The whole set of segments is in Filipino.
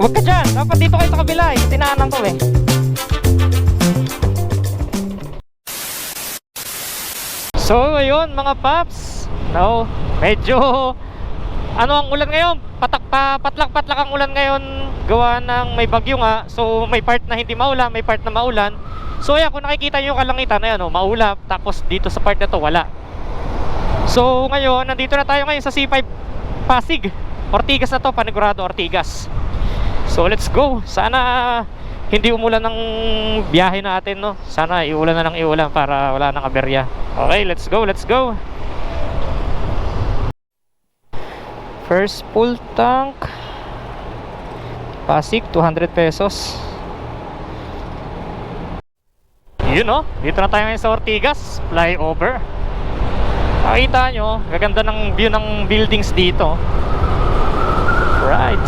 Huwag ka dyan, dapat dito kayo sa kabila eh. Tinaanan ko eh. So ayun mga paps, no, medyo ano ang ulan ngayon, patlak-patlak ang ulan ngayon, gawa ng may bagyo nga. So may part na hindi maulan, may part na maulan. So ayan, kung nakikita nyo yung kalangitan, ayan, oh, maulap. Tapos dito sa part na to wala. So ngayon, nandito na tayo ngayon sa C5 Pasig. Ortigas na to, Panigurado Ortigas. So let's go. Sana hindi umulan ng biyahe natin, no? Sana iulan na ng iulan para wala nang aberya. Okay, let's go, let's go. First full tank Pasig, 200 pesos. Yun, no? Dito na tayo ngayon sa Ortigas, flyover. Makita nyo, gaganda ng view ng buildings dito. Right.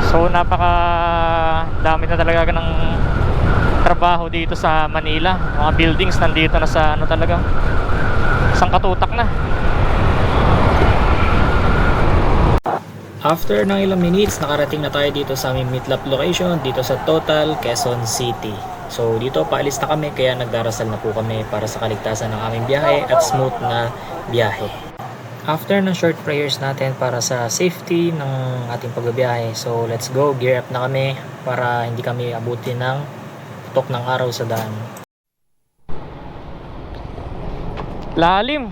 So napaka dami na talaga ng trabaho dito sa Manila. Mga buildings nandito na sa ano talaga, sangkatutak na. After ng ilang minutes, nakarating na tayo dito sa aming meetlap location dito sa Total Quezon City. So dito paalis na kami, kaya nagdarasal na po kami para sa kaligtasan ng aming biyahe at smooth na biyahe. After ng short prayers natin para sa safety ng ating pagbabiyahe, so let's go, gear up na kami para hindi kami abutin ng putok ng araw sa daan. Lalim.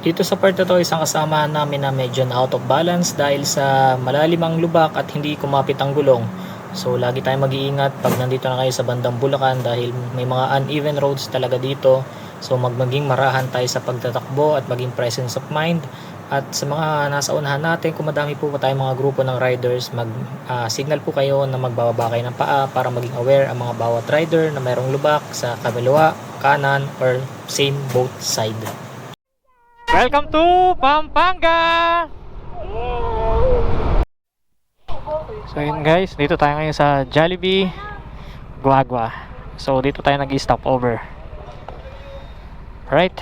Dito sa part na to, isang kasama namin na medyo na out of balance dahil sa malalim ang lubak at hindi kumapit ang gulong. So lagi tayong mag-iingat pag nandito na kayo sa bandang Bulacan dahil may mga uneven roads talaga dito. So maging marahan tayo sa pagtatakbo at maging presence of mind. At sa mga nasa unahan natin, kung madami po pa tayong mga grupo ng riders, signal po kayo na magbababa kayo ng paa para maging aware ang mga bawat rider na mayroong lubak sa kabaliwa, kanan, or same both side. Welcome to Pampanga! So yun guys, dito tayo ngayon sa Jollibee Guagua. So dito tayo nag-stop over. Right.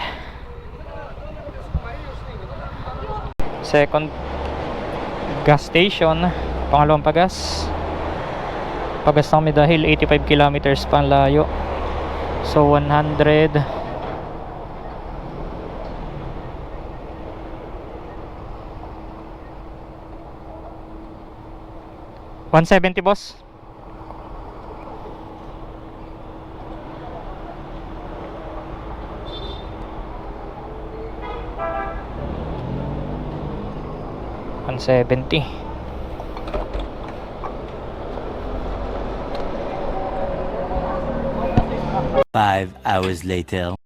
Second gas station, pangalawang pagas. Pagas kami dahil 85 kilometers pa ang layo. So 100 170 boss. $170. 5 hours later.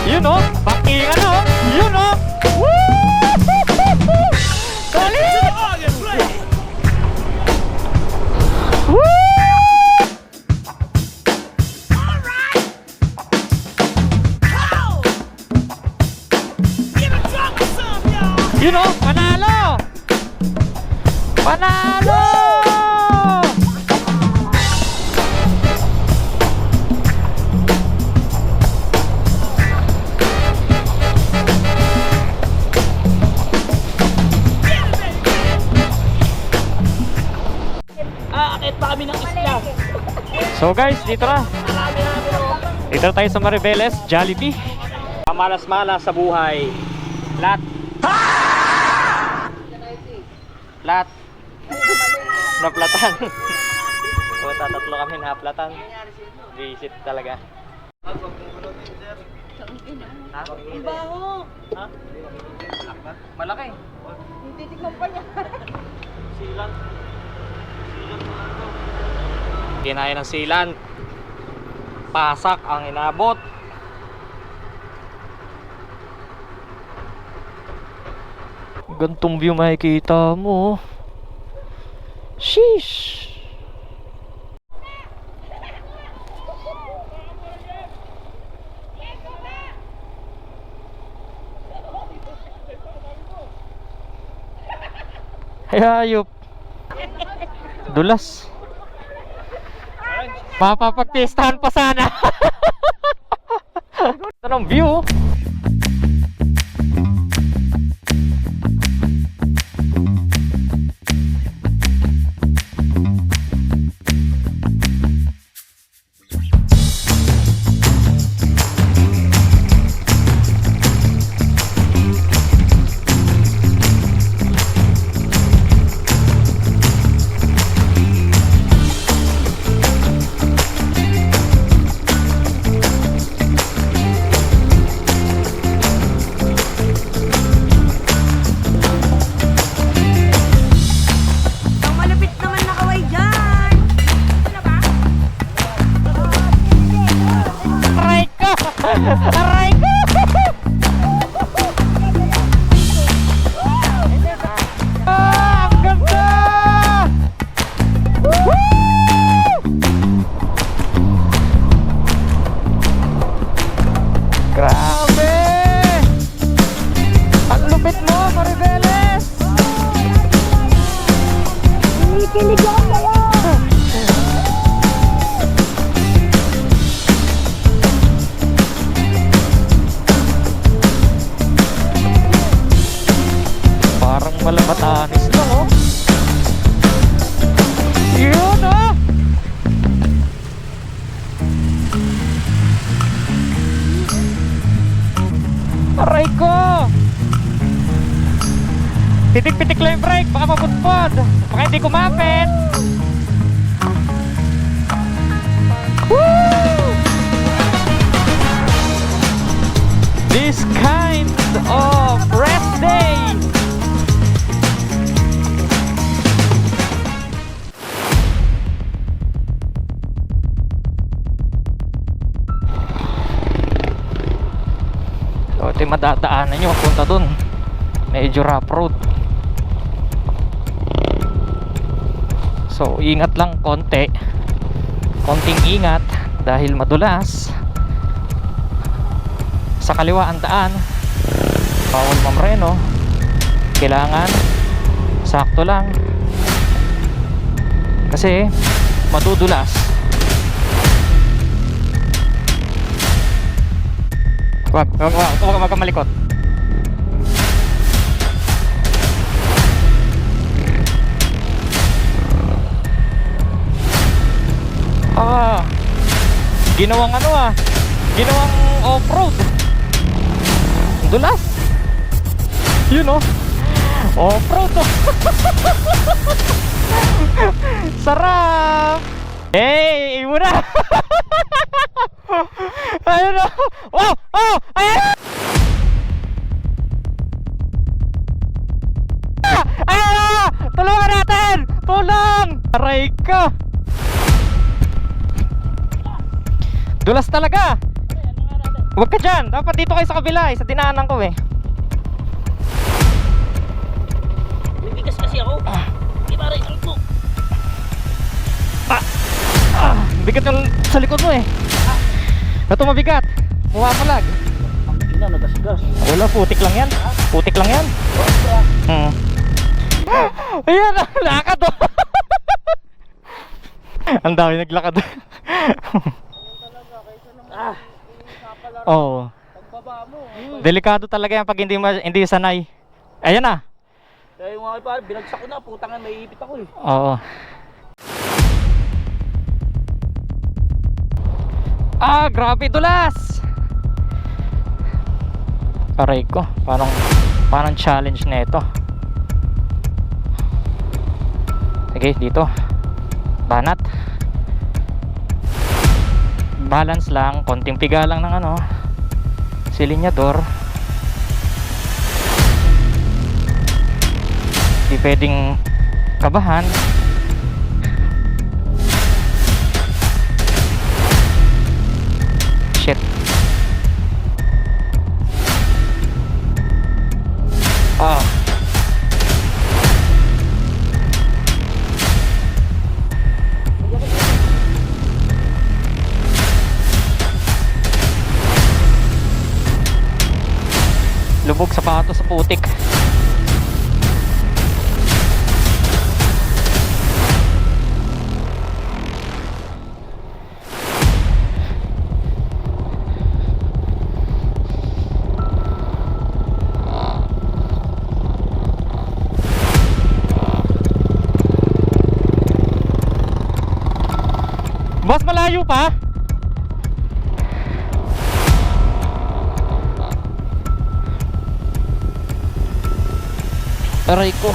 Yun o, backing ano, yun o. Solid! Woo! Yun o, panalo! Panalo! So guys, dito na. Dito na tayo sa Maribeles, Jollibee. Malas-malas sa buhay. Lat. Lat. Naplatan. So tatatlo kami naplatan. Visit talaga. Ha? Baho. Ha? Malaki. Hindi tikman pa niya. Silan. Kinaya ng silan. Pasak ang inabot. Gantong view makikita mo. Sheesh. Ay, hayop. Dulas. Mapapagpistahan pa sana. Ito ng view. Ang malapit naman nakaway dyan. Ano ba? Aray ko! Aray ko! Ah, ang ganda! Woo! Grabe! Ang lupit mo, Maribeles! Kinikilig ako sa'yo. Parang malabatanis lang, oh. Yun, oh. Aray ko. Pitik-pitik lang yung brake, baka maputpod. Baka hindi kumapit. Woo! This kind of rest day. So, ito yung madadaanan nyo punta dun. Medyo rough road. So, ingat lang konti. Konting ingat dahil madulas. Sa kaliwa ang daan. Bawal mamreno. Kailangan sakto lang. Kasi madudulas. Wag ka malikot. Ginawang ginawang off-road. Dulas. Yun, oh. Off-road, oh. Sarap. Hey, muna. Ayun, oh. Wow, oh, ayan. Ayan, tulungan natin. Tulong. Aray ka. Dulas talaga. Huwag ka dyan. Dapat dito kayo sa kabila. Sa dinaanan ko, eh. Bibigas kasi ako. Di ba rin ako? Bigat yung sa likod mo, eh. Ito mabigat. Mumapalag. Ang ina, nagasgas. Wala, putik lang yan. Putik lang yan. Ayan, lakad, oh. Ang dami naglakad. Oh. Delikado talaga yan pag hindi sanay. Ayan na. Kaya yung mga iba, binagsak ko na. Putangan, may ipit ako eh. Oo. Grabe dulas. Aray ko, parang challenge na ito. Sige, dito. Banat. Balance lang, konting piga lang ng silinyador. Di pwedeng kabahan. Shit. Lubog sapatos sa putik. malayo pa. Aray ko.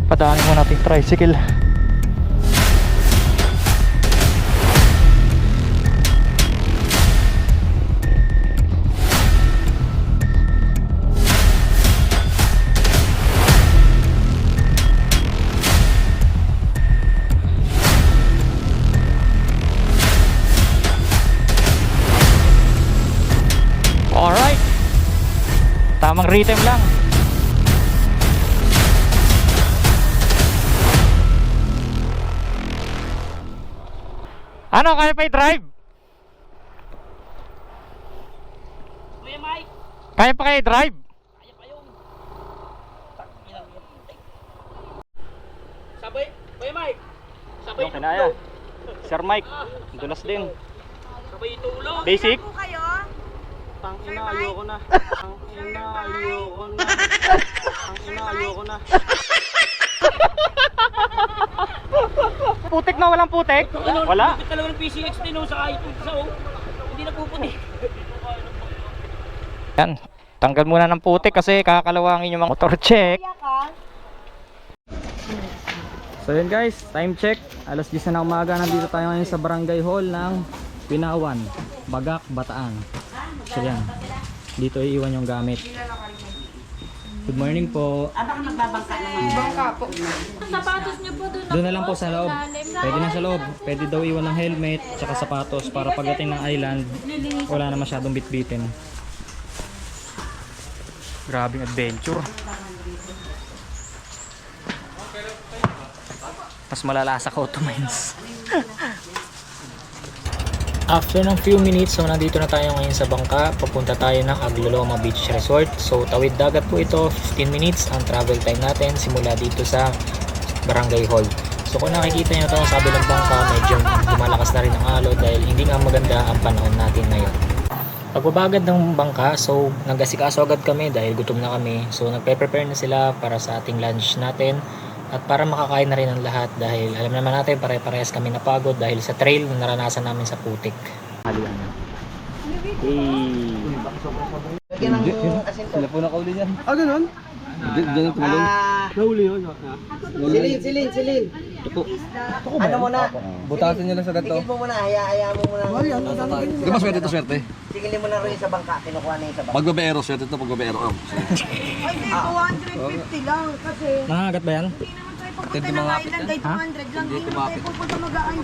Padaanin mo natin tricycle. Alright. Tamang rhythm lang. Ano, kaya pa i-drive? Kuya Mike, Kaya pa kayo i-drive? kaya pa yung sabay, Kuya Mike, sabay Yung kinaya. Sir Mike, dulas din. sabay tulog. Basic? Po kayo? Tangina, ayoko na. Tangina, ayoko na. Tangina, ayoko na. Putik na walang putik? Wala. Lupit talaga ng PCX din sa iTunes sa hindi na puputi. Yan, tanggal muna ng putik kasi kakalawangin yung mga motor check. So yun guys, time check. Alas 10 na ng umaga, nandito tayo ngayon sa barangay hall ng Pinawan, Bagak, Bataan. So yan, dito iiwan yung gamit. Good morning po. Sapatos niyo po doon. Doon na lang po sa loob. Pwede na sa loob. Pwede daw iwan ng helmet tsaka sapatos para pagdating ng island wala na masyadong bitbitin. Grabing adventure. Mas malala sa Koto Mines. After ng few minutes, so nandito na tayo ngayon sa bangka. Papunta tayo ng Agloloma Beach Resort. So tawid dagat po ito, 15 minutes ang travel time natin simula dito sa Barangay Hall. So kung nakikita nyo ito sa kabilang bangka, medyo lumalakas na rin ang alon dahil hindi nga maganda ang panahon natin ngayon. Pagbabagad ng bangka, so nag-asikaso agad kami dahil gutom na kami. So nagpe-prepare na sila para sa ating lunch natin. At para makakain na rin ang lahat dahil alam naman natin pare-parehas kami napagod dahil sa trail na naranasan namin sa putik. Sila po nakauli niyan. Ah, ganun? Ganyan tumalon. Nahuli yun. Silin. Ano muna? Butasin niyo lang sa gato. Tigil mo muna, hayaan mo muna. Wali, ano talaga yun? Di ba swerte to swerte? Tigilin mo na rin sa bangka, kinukuha na yung sa bangka. Pagbabayero, swerte to pagbabayero. Ay, di, 250 lang. Kasi Nangagat ba yan? hindi naman tayo pupunta ng island. Ay, 200 lang. Hindi naman tayo pupunta mag-aan.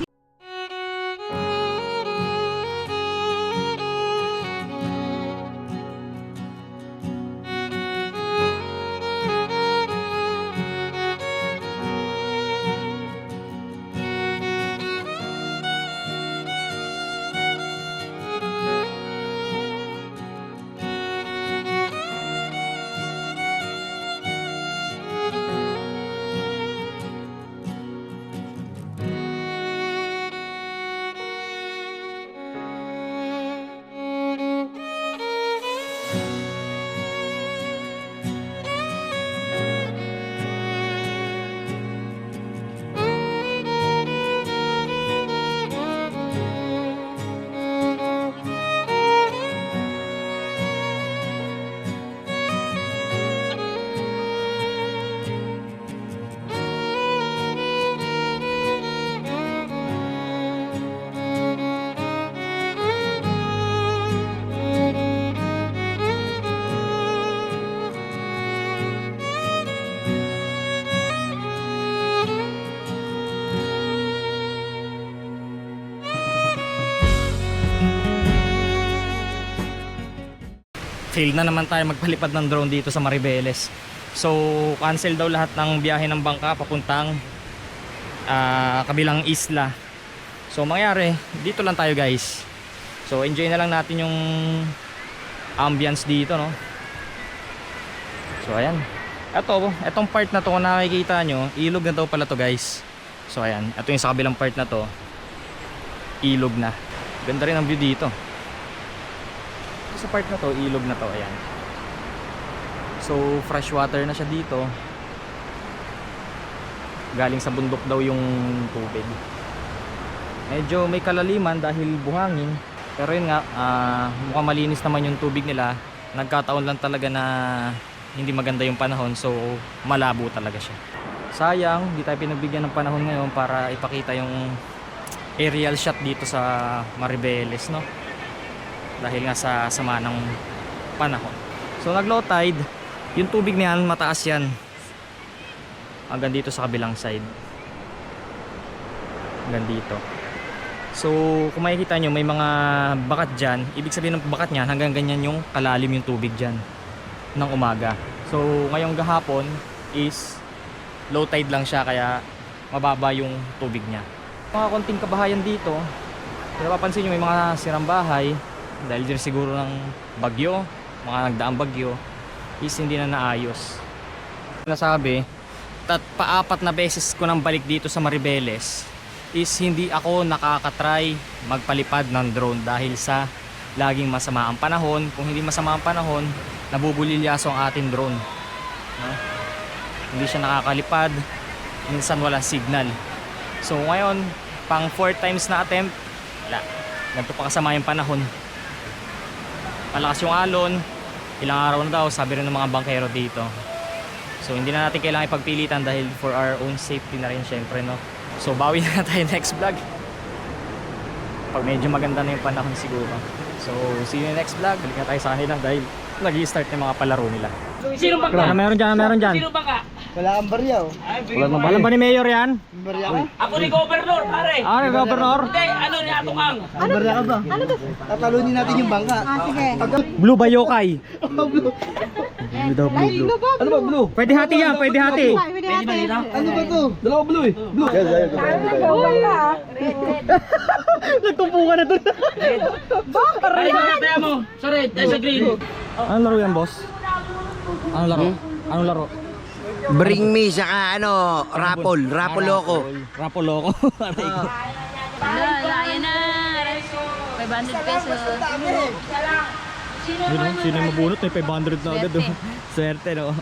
Fail na naman tayo magpalipad ng drone dito sa Maribeles. So cancel daw lahat ng biyahe ng bangka papuntang kabilang isla. So mangyari dito lang tayo guys. So enjoy na lang natin yung ambience dito, no. So ayan, etong part na to kung nakikita nyo, ilog na daw pala to guys. So ayan, ito yung sa kabilang part na to, ilog na. Ganda rin ang view dito. Sa part na to, ilog na to, ayan. So fresh water na siya dito. galing sa bundok daw yung tubig. Medyo may kalaliman dahil buhangin, pero yun nga, mukhang malinis naman yung tubig nila. Nagkataon lang talaga na hindi maganda yung panahon, so malabo talaga siya. Sayang, hindi tayo pinagbigyan ng panahon ngayon para ipakita yung aerial shot dito sa Maribeles, no? Dahil nga sa sama ng panahon. So nag low tide, yung tubig niyan mataas yan hanggang dito sa kabilang side, hanggang dito. So kung makikita nyo, may mga bakat dyan. Ibig sabihin ng bakat niyan, hanggang ganyan yung kalalim yung tubig dyan ng umaga. So ngayong gahapon is low tide lang siya, kaya mababa yung tubig niya. Mga konting kabahayan dito, kung napapansin nyo, may mga sirang bahay dahil din siguro ng bagyo, mga nagdaang bagyo is hindi na naayos. Nasabi, paapat na beses ko nang balik dito sa Maribeles is hindi ako nakakatry magpalipad ng drone dahil sa laging masama ang panahon. Kung hindi masama ang panahon, nabubulilyaso ang ating drone, no? Hindi siya nakakalipad, minsan walang signal. So ngayon, pang 4 times na attempt, wala. Ganito pa kasama yung panahon. Malakas yung alon, ilang araw na daw, sabi rin ng mga bangkero dito. So hindi na natin kailangan ipagpilitan dahil for our own safety na rin syempre, no? So bawi na tayo next vlog pag medyo maganda na yung panahon siguro. So see you in the next vlog. Balik na tayo sa kanila dahil nag-i-start na yung mga palaro nila. Sino bangka? Meron dyan. Sino bangka? Wala kang barya, oh. Alam ba ni Mayor yan? Barya ka? Ako ni Governor, pare. Ni Governor? Hindi, ano ni Atukang? Barya ka ba? Ano to? Tatalunin natin yung bangka. Sige. Blue ba Yokai? Ano ba, blue? Pwede hati yan, pwede hati. Ano ba to? Dalawa blue eh. Blue. Nagtumpungan na doon. Pare, kaya mo. Sa red, sa green. Anong laro yan, boss? Anong laro? Anong laro? Bring me, saka ano, Rapol Loco. Rapo Loco. Ayan na. 500 pesos. Sino yung mabunot? May 500 na agad. Oh. Swerte, no?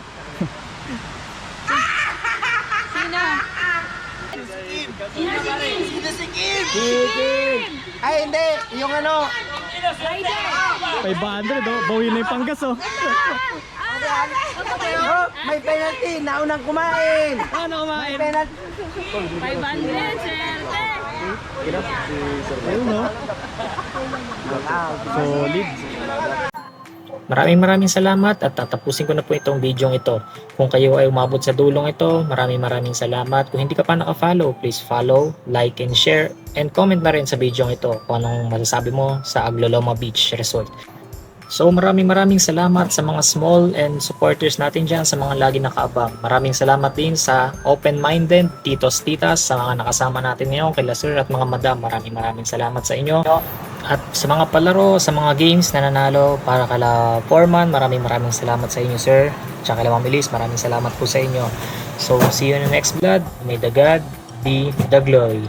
Ay, hindi. Yung ano. 500, oh. Bawi na yung panggas, oh. Oh, may penalty. Naunang kumain. Ano kumain? May penalty. 500, swerte. Ayun, no? Solid. Maraming salamat at tatapusin ko na po itong video ito. Kung kayo ay umabot sa dulong ito, maraming salamat. Kung hindi ka pa naka-follow, please follow, like and share, and comment na rin sa video ito kung anong masasabi mo sa Agloloma Beach Resort. So maraming salamat sa mga small and supporters natin dyan, sa mga lagi nakaabang. Maraming salamat din sa open-minded, titos, titas, sa mga nakasama natin ngayon, kay Sir at mga madam. Maraming salamat sa inyo. At sa mga palaro, sa mga games na nanalo para kala Foreman, maraming salamat sa inyo, Sir. Tsaka kala Ma'am Elise, maraming salamat po sa inyo. So see you in the next vlog. May the God be the glory.